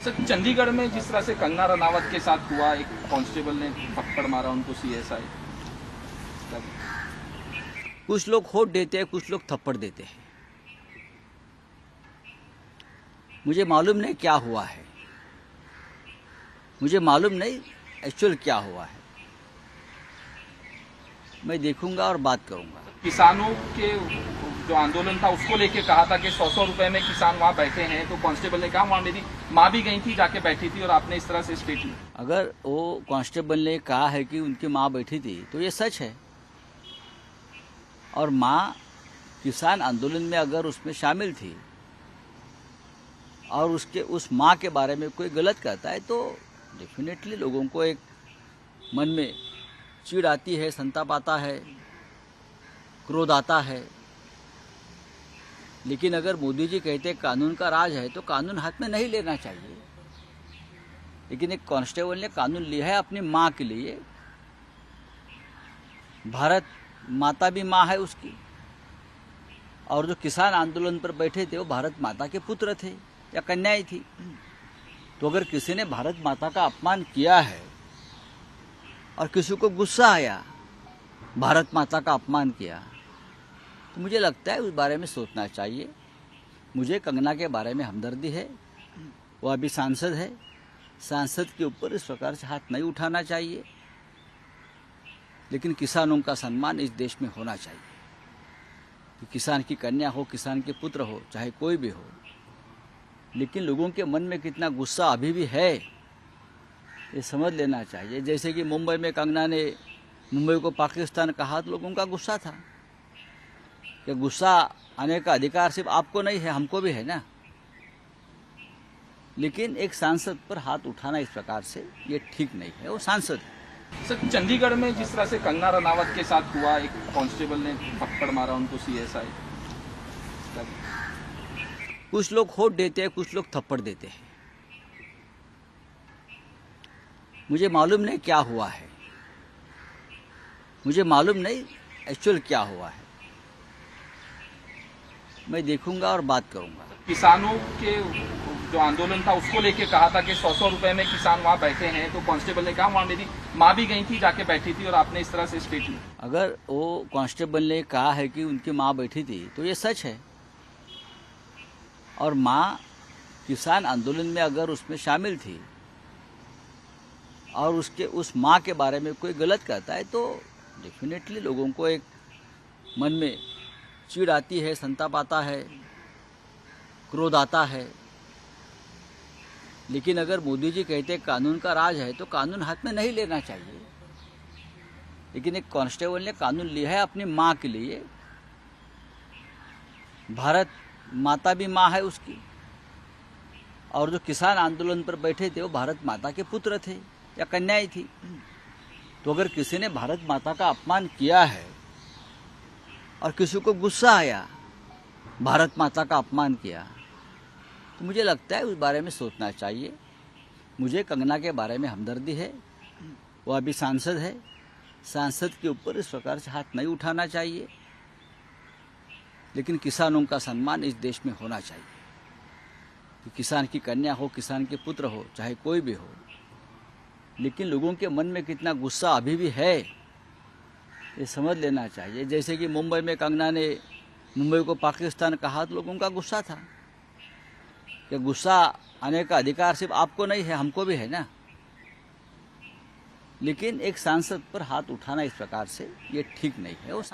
Sir, Chandigarh में जिस तरह से कंगना रनावत के साथ हुआ, एक कांस्टेबल ने थप्पड़ मारा उनको, सीएसआई। कुछ लोग होठ देते हैं, कुछ लोग थप्पड़ देते हैं। मुझे मालूम नहीं क्या हुआ है, मुझे मालूम नहीं एक्चुअल क्या हुआ है। मैं देखूंगा और बात करूंगा। किसानों के जो आंदोलन था उसको लेके कहा था कि 100 रुपए में किसान वहां बैठे हैं, तो कांस्टेबल ने कहा वहां मेरी माँ भी गई थी, जाके बैठी थी, और आपने इस तरह से स्टेटमेंट। अगर वो कांस्टेबल ने कहा है कि उनकी माँ बैठी थी तो ये सच है, और माँ किसान आंदोलन में अगर उसमें शामिल थी और उस माँ के बारे में कोई गलत कहता है तो डेफिनेटली लोगों को एक मन में चिढ़ आती है, संताप आता है, क्रोध आता है। लेकिन अगर मोदी जी कहते कानून का राज है तो कानून हाथ में नहीं लेना चाहिए। लेकिन एक कांस्टेबल ने कानून लिया है अपनी माँ के लिए। भारत माता भी माँ है उसकी, और जो किसान आंदोलन पर बैठे थे वो भारत माता के पुत्र थे या कन्याएं थी। तो अगर किसी ने भारत माता का अपमान किया है और किसी को गुस्सा आया, भारत माता का अपमान किया, तो मुझे लगता है उस बारे में सोचना चाहिए। मुझे कंगना के बारे में हमदर्दी है, वो अभी सांसद है, सांसद के ऊपर इस प्रकार से हाथ नहीं उठाना चाहिए। लेकिन किसानों का सम्मान इस देश में होना चाहिए कि किसान की कन्या हो, किसान के पुत्र हो, चाहे कोई भी हो। लेकिन लोगों के मन में कितना गुस्सा अभी भी है ये समझ लेना चाहिए। जैसे कि मुंबई में कंगना ने मुंबई को पाकिस्तान कहा तो लोगों का गुस्सा था कि गुस्सा आने का अधिकार सिर्फ आपको नहीं है, हमको भी है ना। लेकिन एक सांसद पर हाथ उठाना इस प्रकार से ये ठीक नहीं है, वो सांसद है। सर, चंडीगढ़ में जिस तरह से कंगना रनावत के साथ हुआ, एक कांस्टेबल ने थप्पड़ मारा उनको, सीएसआई। कुछ लोग होठ देते हैं, कुछ लोग थप्पड़ देते हैं। मुझे मालूम नहीं क्या हुआ है, मुझे मालूम नहीं एक्चुअल क्या हुआ है। मैं देखूंगा और बात करूंगा। किसानों के जो आंदोलन था उसको लेके कहा था कि 100 रुपए में किसान वहां बैठे हैं, तो कांस्टेबल ने कहा वहां मेरी माँ भी गई थी, जाके बैठी थी, और आपने इस तरह से स्टेटमेंट। अगर वो कांस्टेबल ने कहा है कि उनकी माँ बैठी थी तो ये सच है, और माँ किसान आंदोलन में अगर उसमें शामिल थी और उस माँ के बारे में कोई गलत कहता है तो डेफिनेटली लोगों को एक मन में चिढ़ आती है, संताप आता है, क्रोध आता है। लेकिन अगर मोदी जी कहते कानून का राज है तो कानून हाथ में नहीं लेना चाहिए। लेकिन एक कांस्टेबल ने कानून लिया है अपनी माँ के लिए। भारत माता भी माँ है उसकी, और जो किसान आंदोलन पर बैठे थे वो भारत माता के पुत्र थे या कन्याएं थी। तो अगर किसी ने भारत माता का अपमान किया है और किसी को गुस्सा आया, भारत माता का अपमान किया, तो मुझे लगता है उस बारे में सोचना चाहिए। मुझे कंगना के बारे में हमदर्दी है, वो अभी सांसद है, सांसद के ऊपर इस प्रकार से हाथ नहीं उठाना चाहिए। लेकिन किसानों का सम्मान इस देश में होना चाहिए कि किसान की कन्या हो, किसान के पुत्र हो, चाहे कोई भी हो। लेकिन लोगों के मन में कितना गुस्सा अभी भी है ये समझ लेना चाहिए। जैसे कि मुंबई में कंगना ने मुंबई को पाकिस्तान कहा तो लोगों का गुस्सा था कि गुस्सा आने का अधिकार सिर्फ आपको नहीं है, हमको भी है ना। लेकिन एक सांसद पर हाथ उठाना इस प्रकार से ये ठीक नहीं है। वो